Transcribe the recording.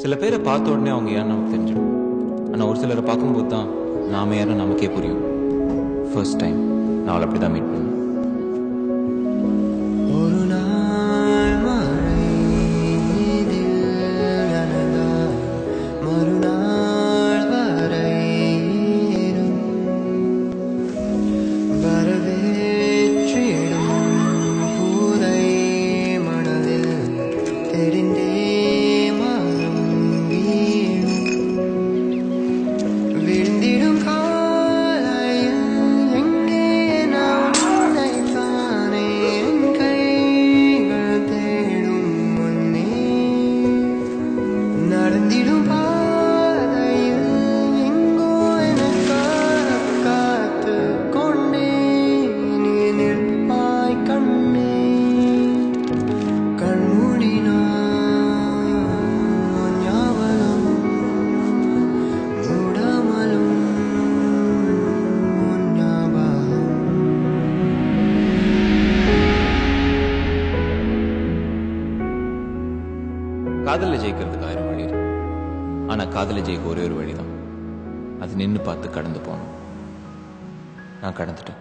சில பேரை பார்த்த உடனே அவங்க யாரும் நமக்கு தெரிஞ்சிடும். ஆனால் ஒரு சிலரை பார்க்கும்போது தான் நாம யாரும் நமக்கே புரியும். ஃபர்ஸ்ட் டைம் நான் அவளை அப்படி தான் மீட் பண்ணேன். ஒரு நாள் மழையில் நனைந்தால் மறுநாள் வரை வரவேற்றிடும் பூரை மணலில் தெரிந்தே மரம் வீழும் விழுந்திடும் காலையில் எங்கே நான் உன்னைத்தானே என் கைகள் தேடும் முன்னே நடந்திடும் பாதையில் எங்கோ எனக்காக காத்து கொண்டே நீ நிற்பாய் கண்ணே கண்மூடினாய் உன் ஞாபகம் மூடாமலும் உன் ஞாபகம். காதலில் ஜெயிக்கிறதுக்கு 1000 வழி இருக்கு. ஆனால் காதலில் ஜெயிக்க ஒரே ஒரு வழி தான். அது நின்று பார்த்து கடந்து போகணும். நான் கடந்துட்டேன்.